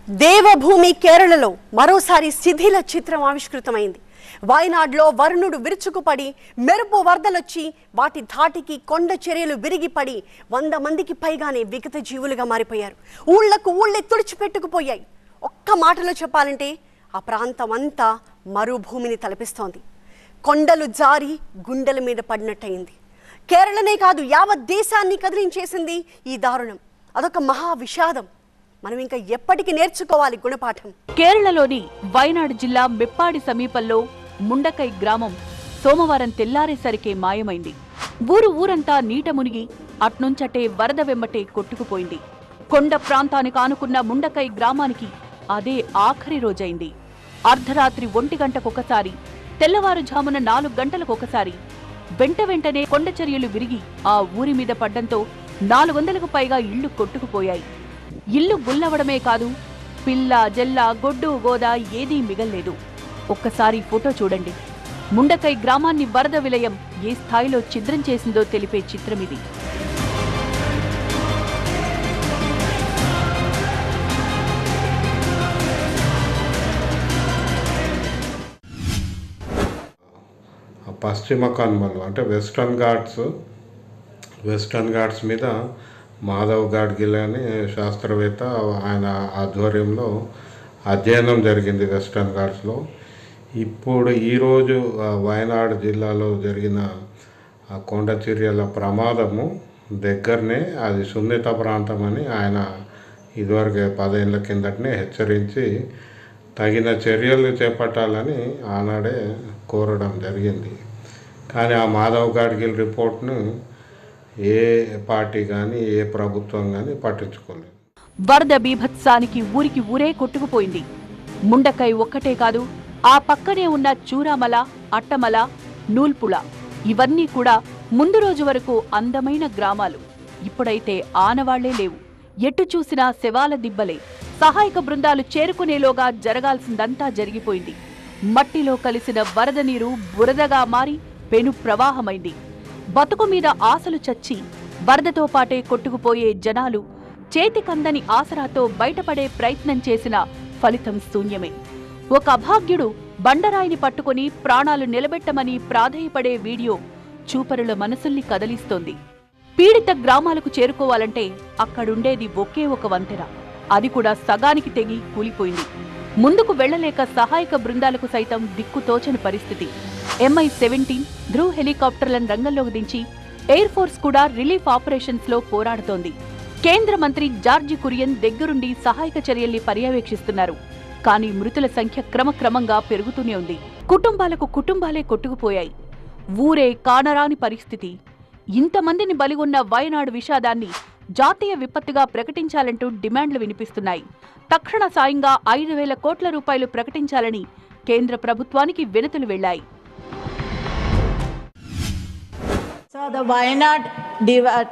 దేవభూమి కేరళలో మరోసారి శిథిల చిత్రం ఆవిష్కృతమైంది. వయనాడ్లో వరుణుడు విరుచుకుపడి మెరుపు వరదలొచ్చి వాటి ధాటికి కొండ చర్యలు విరిగిపడి 100 మందికి పైగానే విగత జీవులుగా మారిపోయారు. ఊళ్లకు ఊళ్ళే తుడిచిపెట్టుకుపోయాయి. ఒక్క మాటలో చెప్పాలంటే ఆ ప్రాంతం అంతా మరుభూమిని తలపిస్తోంది. కొండలు జారి గుండెల మీద పడినట్టయింది. కేరళనే కాదు యావత్ దేశాన్ని కదిలించేసింది ఈ దారుణం. అదొక మహా విషాదం. మనం ఇంకా ఎప్పటికీ నేర్చుకోవాలి గుణపాఠం. కేరళలోని వయనాడ్ జిల్లా మెప్పాడి సమీపంలో ముండకై గ్రామం సోమవారం తెల్లారేసరికే మాయమైంది. ఊరంతా నీట మునిగి అట్నుంచటే వరద వెంబటే కొట్టుకుపోయింది. కొండ ప్రాంతానికి ఆనుకున్న ముండకై గ్రామానికి అదే ఆఖరి రోజైంది. అర్ధరాత్రి 1 గంటకొకసారి, తెల్లవారుజామున 4 గంటలకొకసారి వెంటనే కొండ చర్యలు విరిగి ఆ ఊరి మీద పడ్డంతో 400కు పైగా ఇళ్లు కొట్టుకుపోయాయి. ఇల్లు గుల్లవడమే కాదు, పిల్ల జల్ల గొడ్డు గోద ఏదీ మిగల్లేదు. ఒక్కసారి ఫోటో చూడండి. ముండకై గ్రామాన్ని వరద విలయం ఏ స్థాయిలో ఛిద్రం చేసిందో తెలిపే చిత్రమిది. పశ్చిమ కనుమలు అంటే వెస్టర్న్ ఘాట్స్ మీద మాధవ్ గాడ్గిల్ అని శాస్త్రవేత్త ఆయన ఆధ్వర్యంలో అధ్యయనం జరిగింది వెస్టర్న్ ఘాట్స్లో. ఇప్పుడు ఈరోజు వయనాడ్ జిల్లాలో జరిగిన కొండ చర్యల ప్రమాదము దగ్గరనే అది సున్నిత ప్రాంతం అని ఆయన ఇదివరకు 10 ఏళ్ల కిందటనే హెచ్చరించి తగిన చర్యలు చేపట్టాలని ఆనాడే కోరడం జరిగింది. కానీ ఆ మాధవ్ గాడ్గిల్ రిపోర్ట్ను ఏ పార్టీ కానీ ఏ ప్రభుత్వం కానీ పట్టించుకోలేదు. వరద బీభత్సానికి ఊరికి ఊరే కొట్టుకుపోయింది. ముండకై ఒక్కటే కాదు, ఆ పక్కనే ఉన్న చూరామల, అట్టమల, నూల్పుళ ఇవన్నీ కూడా ముందు రోజు వరకు అందమైన గ్రామాలు. ఇప్పుడైతే ఆనవాళ్లే లేవు. ఎటు చూసినా శవాల దిబ్బలే. సహాయక బృందాలు చేరుకునేలోగా జరగాల్సిందంతా జరిగిపోయింది. మట్టిలో కలిసిన వరద నీరు బురదగా మారి పెను ప్రవాహమైంది. బతుకు మీద ఆశలు చచ్చి వరదతో పాటే కొట్టుకుపోయే జనాలు చేతికందని ఆసరాతో బయటపడే ప్రయత్నం చేసిన ఫలితం శూన్యమే. ఒక అభాగ్యుడు బండరాయిని పట్టుకుని ప్రాణాలు నిలబెట్టమని ప్రాధేయపడే వీడియో చూపరుల మనసుల్ని కదలిస్తోంది. పీడిత గ్రామాలకు చేరుకోవాలంటే అక్కడుండేది ఒకే ఒక వంతెన. అది కూడా సగానికి తెగి కూలిపోయింది. ముందుకు వెళ్లలేక సహాయక బృందాలకు సైతం దిక్కుతోచని పరిస్థితి. MI-17 ధ్రువ్ హెలికాప్టర్లను రంగంలోకి దించి ఎయిర్ ఫోర్స్ కూడా రిలీఫ్ ఆపరేషన్స్ లో పోరాడుతోంది. కేంద్ర మంత్రి జార్జి కురియన్ దగ్గరుండి సహాయక చర్యల్ని పర్యవేక్షిస్తున్నారు. కానీ మృతుల సంఖ్య క్రమక్రమంగా పెరుగుతూనే ఉంది. కుటుంబాలే కొట్టుకుపోయాయి. ఊరే కానరాని పరిస్థితి. ఇంతమందిని బలిగొన్న వయనాడు విషాదాన్ని జాతీయ విపత్తుగా ప్రకటించాలంటూ డిమాండ్లు వినిపిస్తున్నాయి. తక్షణ సాయంగా 5,000 కోట్ల రూపాయలు ప్రకటించాలని కేంద్ర ప్రభుత్వానికి వినతులు వెళ్లాయి. So the Wayanad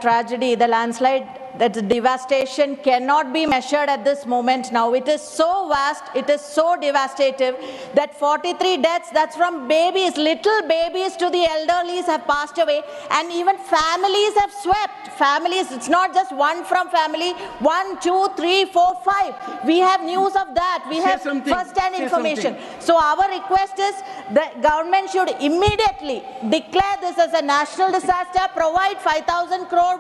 tragedy, the landslide, that devastation cannot be measured at this moment now. It is so vast, it is so devastating that 43 deaths, that's from babies, little babies to the elderlies have passed away, and even families have swept. Families, it's not just one from family, 1, 2, 3, 4, 5. We have news of that. We have first-hand information. So our request is the government should immediately declare this as a national disaster, provide 5,000 crore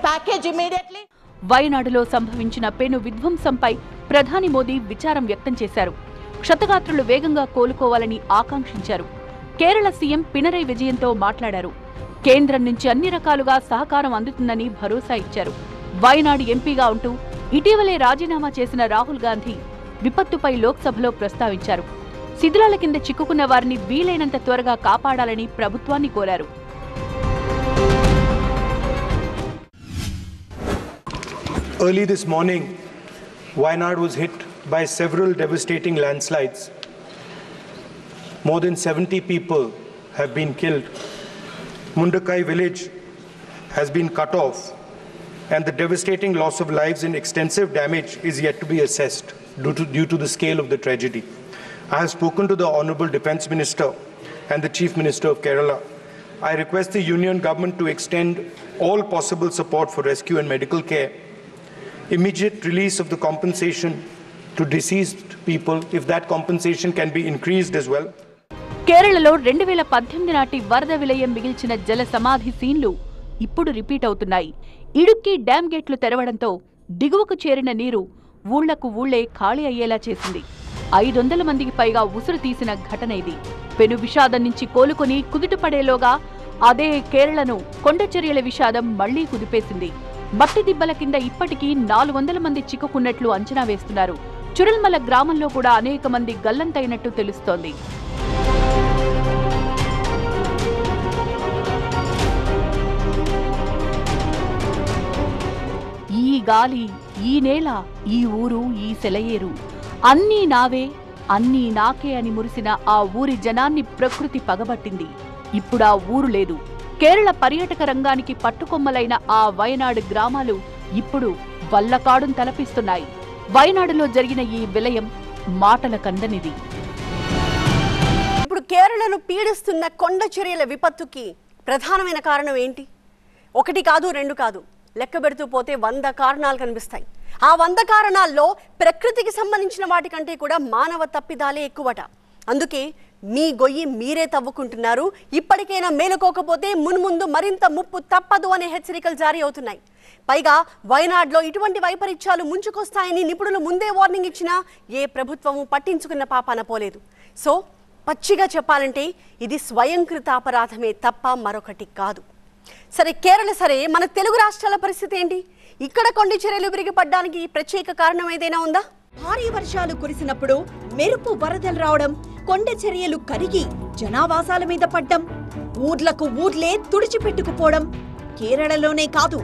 package immediately. వయనాడులో సంభవించిన పెను విధ్వంసంపై ప్రధాని మోదీ విచారం వ్యక్తం చేశారు. క్షతగాత్రులు వేగంగా కోలుకోవాలని ఆకాంక్షించారు. Kerala CM Pinarayi విజయన్తో మాట్లాడారు. కేంద్రం నుంచి అన్ని రకాలుగా సహకారం అందుతుందని భరోసా ఇచ్చారు. వయనాడు ఎంపీగా ఉంటూ ఇటీవలే రాజీనామా చేసిన రాహుల్ గాంధీ విపత్తుపై లోక్సభలో ప్రస్తావించారు. శిథిలాల కింద చిక్కుకున్న వారిని వీలైనంత త్వరగా కాపాడాలని ప్రభుత్వాన్ని కోరారు. Early this morning, Wayanad was hit by several devastating landslides. More than 70 people have been killed. Mundakai village has been cut off, and the devastating loss of lives and extensive damage is yet to be assessed due to the scale of the tragedy. I have spoken to the Honourable Defence Minister and the Chief Minister of Kerala. I request the Union Government to extend all possible support for rescue and medical care, immediate release of the compensation to deceased people, if that compensation can be increased as well. కేరళలో 2018 నాటి వరద విలయం మిగిల్చిన జల సమాధి సీన్లు ఇప్పుడు repeat అవుతున్నాయి. Idukki dam గేట్లు తెరవడంతో దిగువకు చేరిన నీరు ఊళ్లకు ఊళ్లే ఖాళీ అయ్యేలా చేసింది. 500 మందికి పైగా ఉసురు తీసిన ఘటన ఇది. పెను విషాదం నుంచి కోలుకొని కుదుటపడేలోగా అదే కేరళను కొండచర్యల విషాదం మళ్లీ కుదిపేసింది. మట్టి దిబ్బల కింద ఇప్పటికీ 400 మంది చిక్కుకున్నట్లు అంచనా వేస్తున్నారు. చురల్మల గ్రామంలో కూడా అనేక మంది గల్లంతైనట్టు తెలుస్తోంది. ఈ గాలి, ఈ నేల, ఈ ఊరు, ఈ సెలయేరు అన్నీ నావే, అన్నీ నాకే అని మురిసిన ఆ ఊరి జనాన్ని ప్రకృతి పగబట్టింది. ఇప్పుడు ఆ ఊరు లేదు. కేరళ పర్యాటక రంగానికి పట్టుకొమ్మలైన ఆ వయనాడు గ్రామాలు ఇప్పుడు వల్లకాడుం తలపిస్తున్నాయి. వయనాడులో జరిగిన ఈ విలయం మాటల కందనిది. ఇప్పుడు కేరళను పీడిస్తున్న కొండ చర్యల విపత్తుకి ప్రధానమైన కారణం ఏంటి? 1 కాదు 2 కాదు, లెక్క పెడుతూ పోతే 100 కారణాలు కనిపిస్తాయి. ఆ 100 కారణాల్లో ప్రకృతికి సంబంధించిన వాటికంటే కూడా మానవ తప్పిదాలే ఎక్కువట. అందుకే మీ గొయ్యి మీరే తవ్వుకుంటున్నారు. ఇప్పటికైనా మేలుకోకపోతే మున్ముందు మరింత ముప్పు తప్పదు అనే హెచ్చరికలు జారీ అవుతున్నాయి. పైగా వయనాడ్లో ఇటువంటి వైపరీత్యాలు ముంచుకొస్తాయని నిపుణులు ముందే వార్నింగ్ ఇచ్చినా ఏ ప్రభుత్వము పట్టించుకున్న పాపాన పోలేదు. సో పచ్చిగా చెప్పాలంటే ఇది స్వయంకృత అపరాధమే తప్ప మరొకటి కాదు. సరే కేరళ సరే, మన తెలుగు రాష్ట్రాల పరిస్థితి ఏంటి? ఇక్కడ కొండ చర్యలు విరిగిపడ్డానికి ప్రత్యేక కారణం ఏదైనా ఉందా? భారీ వర్షాలు కురిసినప్పుడు మెరుపు వరదలు రావడం, కొండ చర్యలు కరిగి జనావాసాల మీద పడ్డం, ఊర్లకు ఊర్లే తుడిచిపెట్టుకుపోవడం కేరళలోనే కాదు,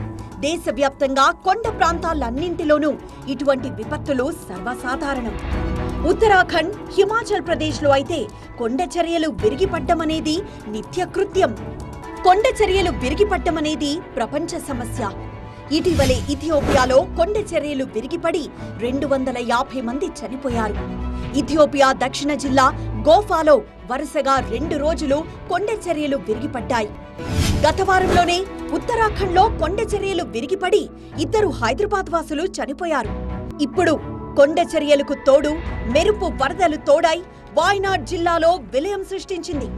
దేశవ్యాప్తంగా కొండ ప్రాంతాలన్నింటిలోనూ ఇటువంటి విపత్తులు సర్వసాధారణం. ఉత్తరాఖండ్, హిమాచల్ ప్రదేశ్లో అయితే కొండ చర్యలు విరిగిపడ్డమనేది నిత్యకృత్యం. కొండ చర్యలు విరిగిపడ్డమనేది ప్రపంచ సమస్య. ఇటీవలే ఇథియోపియాలో కొండ చర్యలు విరిగిపడి 250 మంది చనిపోయారు. ఇథియోపియా దక్షిణ జిల్లా గోఫాలో వరుసగా 2 రోజులు కొండ చర్యలు విరిగిపడ్డాయి. గత వారంలోనే ఉత్తరాఖండ్లో కొండ చర్యలు విరిగిపడి 2 హైదరాబాద్ వాసులు చనిపోయారు. ఇప్పుడు కొండ చర్యలకు తోడు మెరుపు వరదలు తోడై వాయనాడ్ జిల్లాలో విలయం సృష్టించింది.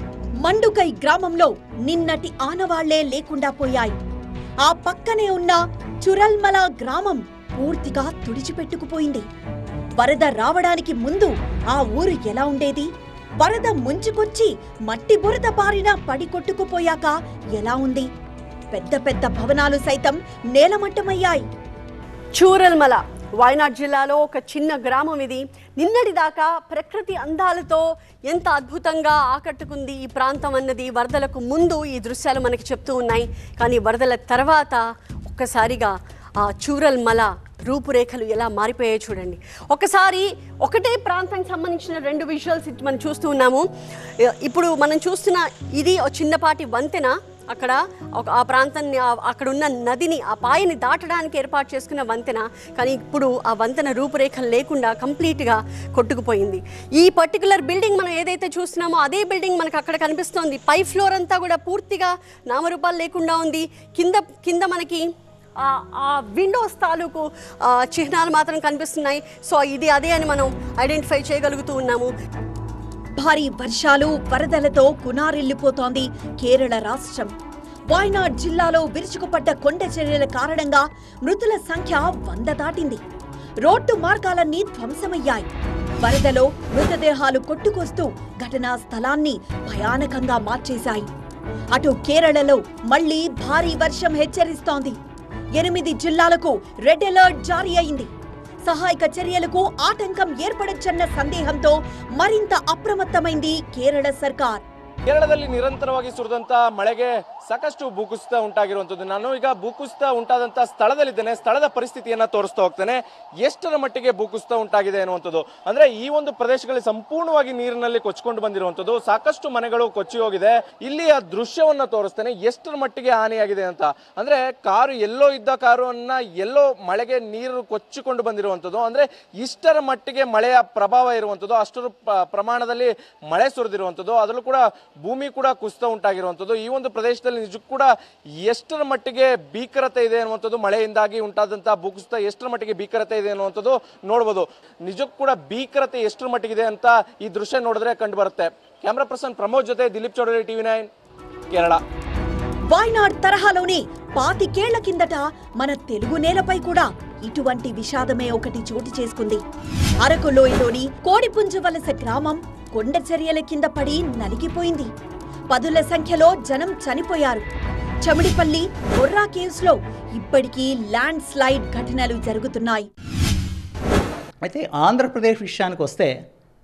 మండుకై గ్రామంలో నిన్నటి ఆనవాళ్లే లేకుండా పోయాయి. ఆ పక్కనే ఉన్న చురల్మల గ్రామం పూర్తిగా తుడిచిపెట్టుకుపోయింది. వరద రావడానికి ముందు ఆ ఊరు ఎలా ఉండేది? వరద ముంచుకొచ్చి మట్టి బురద బారిన పడి కొట్టుకుపోయాక ఎలా ఉంది? పెద్ద పెద్ద భవనాలు సైతం నేలమట్టమయ్యాయి. చూరల్మల వాయనాడ్ జిల్లాలో ఒక చిన్న గ్రామం ఇది. నిన్నటిదాకా ప్రకృతి అందాలతో ఎంత అద్భుతంగా ఆకట్టుకుంది ఈ ప్రాంతం అన్నది వరదలకు ముందు ఈ దృశ్యాలు మనకి చెప్తూ ఉన్నాయి. కానీ వరదల తర్వాత ఒక్కసారిగా ఆ చూరల్మల రూపురేఖలు ఎలా మారిపోయాయో చూడండి. ఒకసారి ఒకటే ప్రాంతానికి సంబంధించిన 2 విజువల్స్ మనం చూస్తూ ఉన్నాము. ఇప్పుడు మనం చూస్తున్న ఇది ఒక చిన్నపాటి వంతెన. అక్కడ ఆ ప్రాంతాన్ని, అక్కడ ఉన్న నదిని, ఆ పాయని దాటడానికి ఏర్పాటు చేసుకున్న వంతెన. కానీ ఇప్పుడు ఆ వంతెన రూపురేఖలు లేకుండా కంప్లీట్గా కొట్టుకుపోయింది. ఈ పర్టికులర్ బిల్డింగ్ మనం ఏదైతే చూస్తున్నామో అదే బిల్డింగ్ మనకు అక్కడ కనిపిస్తోంది. పై ఫ్లోర్ అంతా కూడా పూర్తిగా నామరూపాలు లేకుండా ఉంది. కింద మనకి ఆ విండోస్ తాలూకు చిహ్నాలు మాత్రం కనిపిస్తున్నాయి. సో ఇది అదే అని మనం ఐడెంటిఫై చేయగలుగుతూ ఉన్నాము. భారీ వర్షాలు, వరదలతో కునారిల్లిపోతోంది కేరళ రాష్ట్రం. వాయనాడ్ జిల్లాలో విరుచుకుపడ్డ కొండ చర్యల కారణంగా మృతుల సంఖ్య 100 దాటింది. రోడ్డు మార్గాలన్నీ ధ్వంసమయ్యాయి. వరదలో మృతదేహాలు కొట్టుకొస్తూ ఘటనా స్థలాన్ని భయానకంగా మార్చేశాయి. అటు కేరళలో మళ్లీ భారీ వర్షం హెచ్చరిస్తోంది. 8 జిల్లాలకు రెడ్ అలర్ట్ జారీ అయింది. సహాయక చర్యలకు ఆటంకం ఏర్పడొచ్చన్న సందేహంతో మరింత అప్రమత్తమైంది ಕೇರಳ ಸರ್ಕಾರ. ಕೇರಳದಲ್ಲಿ ನಿರಂತರವಾಗಿ ಸುರಿದಂತ ಮಳೆಗೆ ಸಾಕಷ್ಟು ಭೂಕುಸಿತ ಉಂಟಾಗಿರುವಂತದ್ದು. ನಾನು ಈಗ ಭೂಕುಸಿತ ಉಂಟಾದಂತ ಸ್ಥಳದಲ್ಲಿದ್ದೇನೆ. ಸ್ಥಳದ ಪರಿಸ್ಥಿತಿಯನ್ನ ತೋರಿಸ್ತಾ ಹೋಗ್ತೇನೆ. ಎಷ್ಟರ ಮಟ್ಟಿಗೆ ಭೂಕುಸಿತ ಉಂಟಾಗಿದೆ ಅನ್ನುವಂಥದ್ದು. ಅಂದ್ರೆ ಈ ಒಂದು ಪ್ರದೇಶಗಳಲ್ಲಿ ಸಂಪೂರ್ಣವಾಗಿ ನೀರಿನಲ್ಲಿ ಕೊಚ್ಚಿಕೊಂಡು ಬಂದಿರುವಂತದ್ದು. ಸಾಕಷ್ಟು ಮನೆಗಳು ಕೊಚ್ಚಿ ಹೋಗಿದೆ. ಇಲ್ಲಿಯ ದೃಶ್ಯವನ್ನ ತೋರಿಸ್ತೇನೆ ಎಷ್ಟರ ಮಟ್ಟಿಗೆ ಹಾನಿಯಾಗಿದೆ ಅಂತ. ಅಂದ್ರೆ ಕಾರು ಎಲ್ಲೋ ಇದ್ದ ಕಾರನ್ನ ಎಲ್ಲೋ ಮಳೆಗೆ ನೀರು ಕೊಚ್ಚಿಕೊಂಡು ಬಂದಿರುವಂತದ್ದು. ಅಂದ್ರೆ ಇಷ್ಟರ ಮಟ್ಟಿಗೆ ಮಳೆಯ ಪ್ರಭಾವ ಇರುವಂತದ್ದು. ಅಷ್ಟರ ಪ್ರಮಾಣದಲ್ಲಿ ಮಳೆ ಸುರಿದಿರುವಂತದ್ದು. ಅದರಲ್ಲೂ ಕೂಡ ಭೂಮಿ ಕೂಡ ಕುಸಿತ ಉಂಟಾಗಿರುವಂಥದ್ದು. ಈ ಒಂದು ಪ್ರದೇಶದಲ್ಲಿ ನಿಜಕ್ಕೂ ಕೂಡ ಎಷ್ಟರ ಮಟ್ಟಿಗೆ ಭೀಕರತೆ ಇದೆ ಅನ್ನುವಂಥದ್ದು, ಮಳೆಯಿಂದಾಗಿ ಉಂಟಾದಂತಹ ಭೂಕುಸಿತ ಎಷ್ಟರ ಮಟ್ಟಿಗೆ ಭೀಕರತೆ ಇದೆ ಅನ್ನುವಂಥದ್ದು ನೋಡ್ಬೋದು. ನಿಜಕ್ಕೂ ಕೂಡ ಭೀಕರತೆ ಎಷ್ಟರ ಮಟ್ಟಿಗಿದೆ ಅಂತ ಈ ದೃಶ್ಯ ನೋಡಿದ್ರೆ ಕಂಡು ಬರುತ್ತೆ. కెమెరా పర్సన్ ప్రమోద్ జొతే దిలీప్ చౌడరి, TV9 కేరళ. వాయనాడ్ తరహాలోనే 25 ఏళ్ల కిందట మన తెలుగు నేలపై కూడా ఇటువంటి విషాదమే ఒకటి చోటు చేసుకుంది. అరకు లోయలోని కోడిపుంజవలస గ్రామం కొండ చర్యల కింద పడి నలిగిపోయింది. పదుల సంఖ్యలో జనం చనిపోయారు. చమిడిపల్లి బొర్రా కేవ్స్ లో ఇప్పటికీ ల్యాండ్ స్లైడ్ ఘటనలు జరుగుతున్నాయి. అయితే ఆంధ్రప్రదేశ్ విషయానికి వస్తే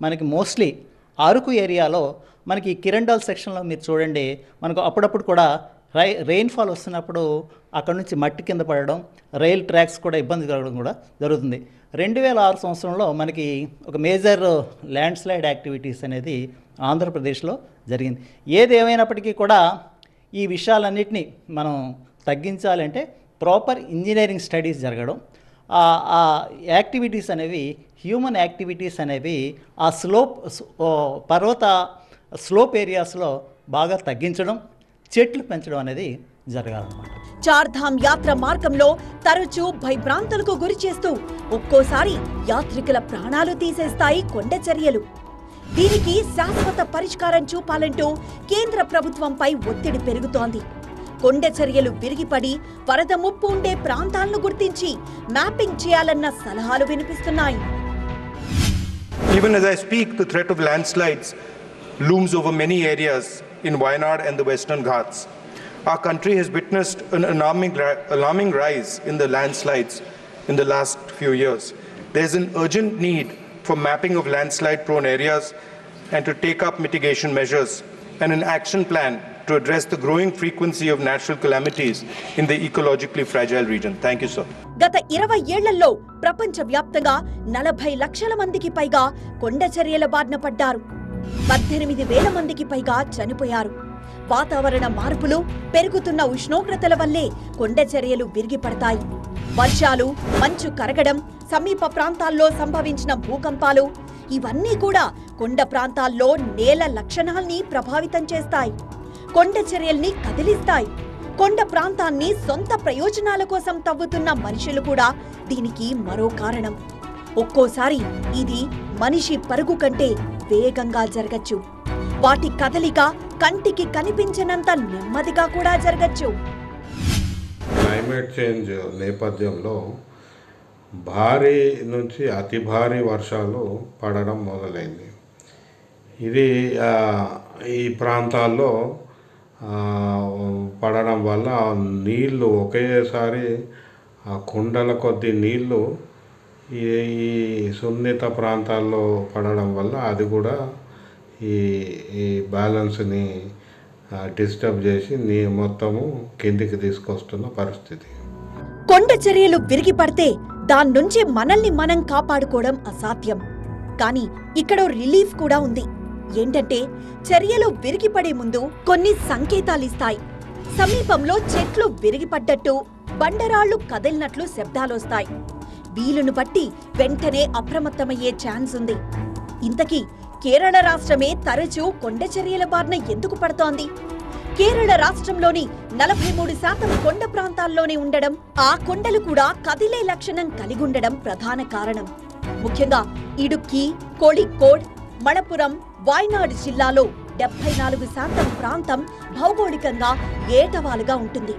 మనకి మోస్ట్లీ అరకు ఏరియాలో మనకి కిరండాల్ సెక్షన్లో మీరు చూడండి, మనకు అప్పుడప్పుడు కూడా రెయిన్ఫాల్ వస్తున్నప్పుడు అక్కడ నుంచి మట్టి కింద పడడం, రైల్ ట్రాక్స్ కూడా ఇబ్బంది కలగడం కూడా జరుగుతుంది. 2006 సంవత్సరంలో మనకి ఒక మేజర్ ల్యాండ్ స్లైడ్ యాక్టివిటీస్ అనేది ఆంధ్రప్రదేశ్లో జరిగింది. ఏది ఏమైనప్పటికీ కూడా ఈ విషయాలన్నింటినీ మనం తగ్గించాలంటే ప్రాపర్ ఇంజనీరింగ్ స్టడీస్ జరగడం, ఆ యాక్టివిటీస్ అనేవి హ్యూమన్ యాక్టివిటీస్ అనేవి ఆ పర్వత స్లోప్ ఏరియాస్లో బాగా తగ్గించడం, చెట్లు పెంచడం అనేది జరగాలన్నమాట. చార్ధామ్ యాత్ర మార్గంలో తరచూ భయభ్రాంతులకు గురి చేస్తూ ఒక్కోసారి యాత్రికుల ప్రాణాలు తీసేస్తాయి కొండ చర్యలు. దీనికి శాశ్వత పరిష్కారం చూపాలంటూ కేంద్ర ప్రభుత్వంపై ఒత్తిడి పెరుగుతోంది. కొండ చర్యలు విరిగిపడి వరద ముప్పు ఉండే ప్రాంతాలను గుర్తించి మ్యాపింగ్ చేయాలన్న సలహాలు వినిపిస్తున్నాయి. Even as I speak, the threat of landslides looms over many areas in Wayanad and the Western Ghats. Our country has witnessed an alarming rise in the landslides in the last few years. There's an urgent need for mapping of landslide-prone areas and to take up mitigation measures and an action plan to address the growing frequency of natural calamities in the ecologically fragile region. Thank you, sir. గత 20 ఏళ్లలో ప్రపంచవ్యాప్తంగా 40 లక్షల మందికి పైగా కొండ చర్యల బారిన పడ్డారు. 18,000 మందికి పైగా చనిపోయారు. వాతావరణ మార్పులు, పెరుగుతున్న ఉష్ణోగ్రతల వల్లే కొండ చర్యలు విరిగిపడతాయి. వర్షాలు, మంచు కరగడం, సమీప ప్రాంతాల్లో సంభవించిన భూకంపాలు ఇవన్నీ కూడా కొండ ప్రాంతాల్లో నేల లక్షణాల్ని ప్రభావితం చేస్తాయి. కొండ చర్యల్ని కదిలిస్తాయి. కొండ ప్రాంతాన్ని సొంత ప్రయోజనాల కోసం తవ్వుతున్న మనుషులు కూడా దీనికి మరో కారణం. ఒక్కోసారి ఇది మనిషి పరుగు కంటే వేగంగా జరగచ్చు. వాటి కదలిక కంటికి కనిపించనంత నెమ్మదిగా కూడా జరగచ్చు. క్లైమేట్ చేంజ్ నేపథ్యంలో భారీ నుంచి అతి భారీ వర్షాలు పడడం మొదలైంది. ఇది ఈ ప్రాంతాల్లో పడడం వల్ల నీళ్లు ఒకేసారి కుండల కొద్ది నీళ్లు ఈ సున్నిత ప్రాంతాల్లో పడడం వల్ల అది కూడా ఈ బ్యాలెన్స్ని డిస్టర్బ్ చేసి మొత్తము కిందికి తీసుకొస్తున్న పరిస్థితి. కొండ చర్యలు విరిగి పడితే దాని నుంచి మనల్ని మనం కాపాడుకోవడం అసాధ్యం. కానీ ఇక్కడ రిలీఫ్ కూడా ఉంది. ఏంటంటే చర్యలు విరిగిపడే ముందు కొన్ని సంకేతాలిస్తాయి. సమీపంలో చెట్లు విరిగిపడ్డట్టు, బండరాళ్లు కదిలినట్లు శబ్దాలొస్తాయి. వీలును బట్టి వెంటనే అప్రమత్తమయ్యే ఛాన్స్ ఉంది. ఇంతకీ కేరళ రాష్ట్రమే తరచూ కొండ చర్యల బారిన ఎందుకు పడుతోంది? కేరళ రాష్ట్రంలోని 43% కొండ ప్రాంతాల్లోనే ఉండడం, ఆ కొండలు కూడా కదిలే లక్షణం కలిగుండడం ప్రధాన కారణం. ముఖ్యంగా ఇడుక్కి, కోళికోడ్, మణపురం, వాయనాడ్ జిల్లాలో 74% ప్రాంతం భౌగోళికంగా ఏటవాలుగా ఉంటుంది.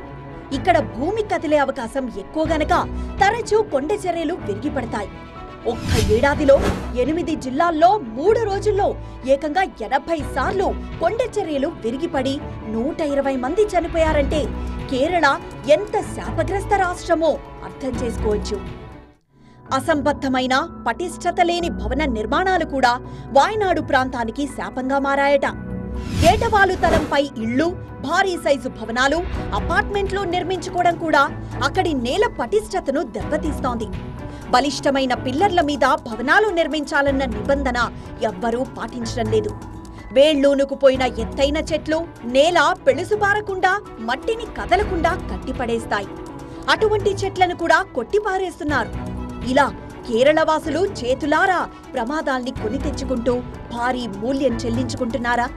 ఇక్కడ భూమి కదిలే అవకాశం ఎక్కువ గనక తరచూ కొండ చర్యలు విరిగిపడతాయి. ఒక్క ఏడాదిలో 8 జిల్లాల్లో 3 రోజుల్లో ఏకంగా 80 సార్లు కొండ చర్యలు విరిగిపడి 120 మంది చనిపోయారంటే కేరళ ఎంత శాపగ్రస్త రాష్ట్రమో అర్థం చేసుకోవచ్చు. అసంబద్ధమైన, పటిష్టత లేని భవన నిర్మాణాలు కూడా వాయనాడు ప్రాంతానికి శాపంగా మారాయట. ఏటవాలు తలంపై ఇళ్లు, భారీ సైజు భవనాలు, అపార్ట్మెంట్లు నిర్మించుకోవడం కూడా అక్కడి నేల పటిష్టతను దెబ్బతీస్తోంది. బలిష్టమైన పిల్లర్ల మీద భవనాలు నిర్మించాలన్న నిబంధన ఎవ్వరూ పాటించడం లేదు. వేళ్లూనుకుపోయిన ఎత్తైన చెట్లు నేల పెళుసుబారకుండా, మట్టిని కదలకుండా కట్టిపడేస్తాయి. అటువంటి చెట్లను కూడా కొట్టిపారేస్తున్నారు. ఇలా కేరళవాసులు చేతులారా ప్రమాదాల్ని కొని తెచ్చుకుంటూ భారీ మూల్యం చెల్లించుకుంటున్నారా?